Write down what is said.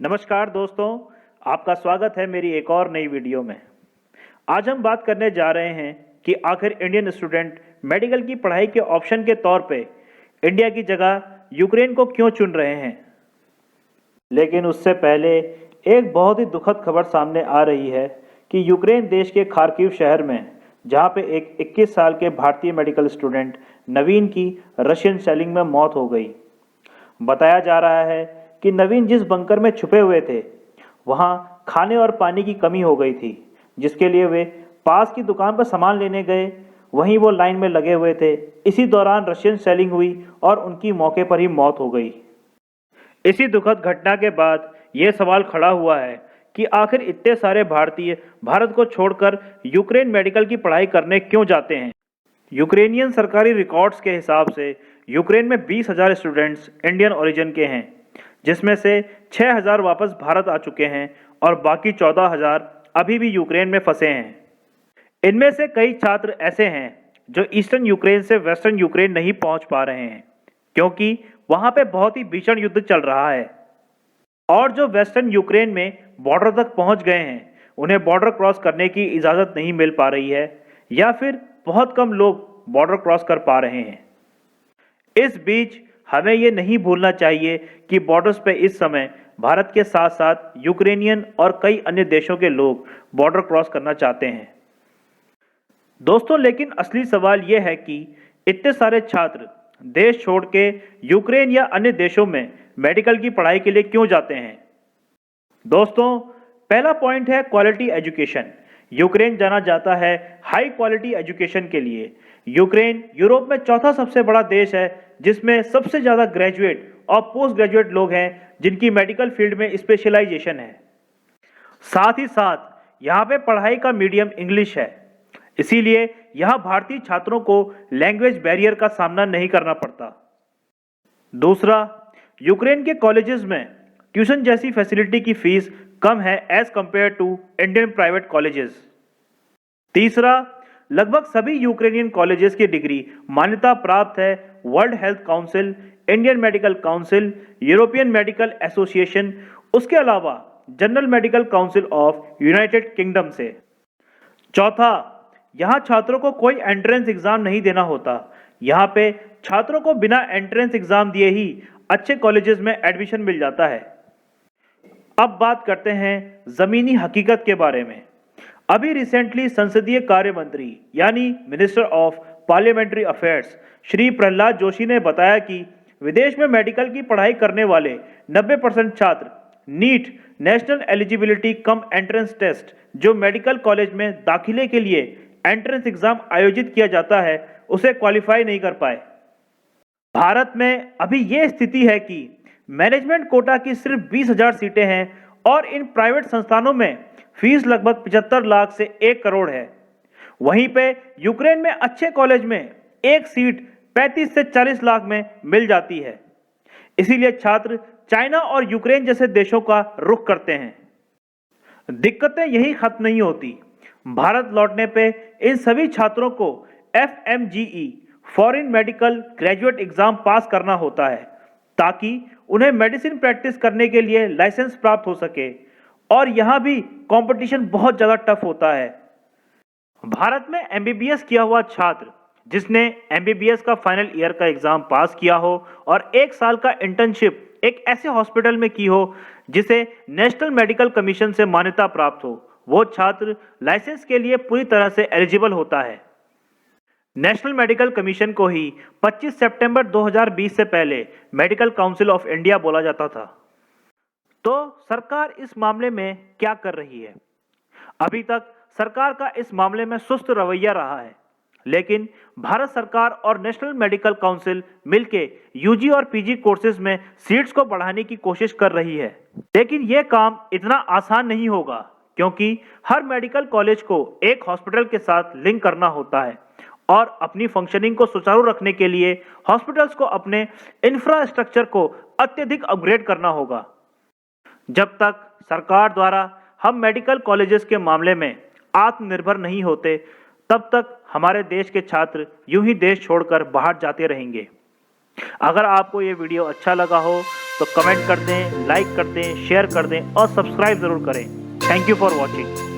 नमस्कार दोस्तों, आपका स्वागत है मेरी एक और नई वीडियो में। आज हम बात करने जा रहे हैं कि आखिर इंडियन स्टूडेंट मेडिकल की पढ़ाई के ऑप्शन के तौर पे इंडिया की जगह यूक्रेन को क्यों चुन रहे हैं। लेकिन उससे पहले एक बहुत ही दुखद खबर सामने आ रही है कि यूक्रेन देश के खार्किव शहर में, जहां पे एक 21 साल के भारतीय मेडिकल स्टूडेंट नवीन की रशियन शेलिंग में मौत हो गई। बताया जा रहा है कि नवीन जिस बंकर में छुपे हुए थे वहां खाने और पानी की कमी हो गई थी, जिसके लिए वे पास की दुकान पर सामान लेने गए। वहीं वो लाइन में लगे हुए थे। इसी दौरान रशियन शेलिंग हुई और उनकी मौके पर ही मौत हो गई। इसी दुखद घटना के बाद ये सवाल खड़ा हुआ है कि आखिर इतने सारे भारतीय भारत को छोड़कर यूक्रेन मेडिकल की पढ़ाई करने क्यों जाते हैं। यूक्रेनियन सरकारी रिकॉर्ड्स के हिसाब से यूक्रेन में 20,000 स्टूडेंट्स इंडियन ओरिजिन के हैं, जिसमें से 6,000 वापस भारत आ चुके हैं और बाकी 14,000 अभी भी यूक्रेन में फंसे हैं। इनमें से कई छात्र ऐसे हैं जो ईस्टर्न यूक्रेन से वेस्टर्न यूक्रेन नहीं पहुंच पा रहे हैं, क्योंकि वहां पे बहुत ही भीषण युद्ध चल रहा है। और जो वेस्टर्न यूक्रेन में बॉर्डर तक पहुंच गए हैं, उन्हें बॉर्डर क्रॉस करने की इजाज़त नहीं मिल पा रही है, या फिर बहुत कम लोग बॉर्डर क्रॉस कर पा रहे हैं। इस बीच हमें ये नहीं भूलना चाहिए कि बॉर्डर्स पे इस समय भारत के साथ साथ यूक्रेनियन और कई अन्य देशों के लोग बॉर्डर क्रॉस करना चाहते हैं। दोस्तों, लेकिन असली सवाल यह है कि इतने सारे छात्र देश छोड़ के यूक्रेन या अन्य देशों में मेडिकल की पढ़ाई के लिए क्यों जाते हैं। दोस्तों, पहला पॉइंट है क्वालिटी एजुकेशन। यूक्रेन जाना जाता है हाई क्वालिटी एजुकेशन के लिए। यूक्रेन यूरोप में चौथा सबसे बड़ा देश है, जिसमें सबसे ज़्यादा ग्रेजुएट और पोस्ट ग्रेजुएट लोग हैं जिनकी मेडिकल फील्ड में स्पेशलाइजेशन है। साथ ही साथ यहाँ पे पढ़ाई का मीडियम इंग्लिश है, इसीलिए यहाँ भारतीय छात्रों को लैंग्वेज बैरियर का सामना नहीं करना पड़ता। दूसरा, यूक्रेन के कॉलेजेस में ट्यूशन जैसी फैसिलिटी की फीस कम है as compare to Indian private colleges. तीसरा, लगभग सभी यूक्रेनियन कॉलेजेस की डिग्री मान्यता प्राप्त है world health council, Indian medical council, European medical association, उसके अलावा general medical council of United kingdom से। चौथा, यहाँ छात्रों को कोई एंट्रेंस एग्जाम नहीं देना होता। यहाँ पे छात्रों को बिना एंट्रेंस एग्जाम दिए ही अच्छे कॉलेजेस में एडमिशन मिल जाता है। अब बात करते हैं जमीनी हकीकत के बारे में। अभी रिसेंटली संसदीय कार्य मंत्री यानी minister of parliamentary affairs Shri Prahlad Joshi ने बताया कि विदेश में मेडिकल की पढ़ाई करने वाले 90% छात्र NEET national eligibility cum entrance test, जो मेडिकल कॉलेज में दाखिले के लिए एंट्रेंस एग्जाम आयोजित किया जाता है, उसे क्वालिफाई नहीं कर पाए। भारत में अभी ये स्थिति है कि मैनेजमेंट कोटा की सिर्फ 20,000 सीटें हैं और इन प्राइवेट संस्थानों में फीस लगभग 75 लाख से 1 करोड़ है। वहीं पे यूक्रेन में अच्छे कॉलेज में एक सीट 35 से 40 लाख में मिल जाती है। इसीलिए छात्र चाइना और यूक्रेन जैसे देशों का रुख करते हैं। दिक्कतें यही खत्म नहीं होती। भारत लौटने पे इन सभी छात्रों को FMGE foreign medical graduate exam पास करना होता है, ताकि उन्हें मेडिसिन प्रैक्टिस करने के लिए लाइसेंस प्राप्त हो सके। और यहाँ भी कंपटीशन बहुत ज़्यादा टफ होता है। भारत में MBBS किया हुआ छात्र जिसने MBBS का फाइनल ईयर का एग्जाम पास किया हो और 1 साल का इंटर्नशिप एक ऐसे हॉस्पिटल में की हो जिसे नेशनल मेडिकल कमीशन से मान्यता प्राप्त हो, वो छात्र लाइसेंस के लिए पूरी तरह से एलिजिबल होता है। नेशनल मेडिकल कमीशन को ही 25 सितंबर 2020 से पहले मेडिकल काउंसिल ऑफ इंडिया बोला जाता था। तो सरकार इस मामले में क्या कर रही है? अभी तक सरकार का इस मामले में सुस्त रवैया रहा है, लेकिन भारत सरकार और नेशनल मेडिकल काउंसिल मिलके UG और PG कोर्सेज में सीट्स को बढ़ाने की कोशिश कर रही है। लेकिन यह काम इतना आसान नहीं होगा, क्योंकि हर मेडिकल कॉलेज को एक हॉस्पिटल के साथ लिंक करना होता है और अपनी फंक्शनिंग को सुचारू रखने के लिए हॉस्पिटल्स को अपने इंफ्रास्ट्रक्चर को अत्यधिक अपग्रेड करना होगा। जब तक सरकार द्वारा हम मेडिकल कॉलेजेस के मामले में आत्मनिर्भर नहीं होते, तब तक हमारे देश के छात्र यूं ही देश छोड़कर बाहर जाते रहेंगे। अगर आपको ये वीडियो अच्छा लगा हो तो कमेंट कर दें, लाइक कर दें, शेयर कर दें और सब्सक्राइब ज़रूर करें। Thank you for watching.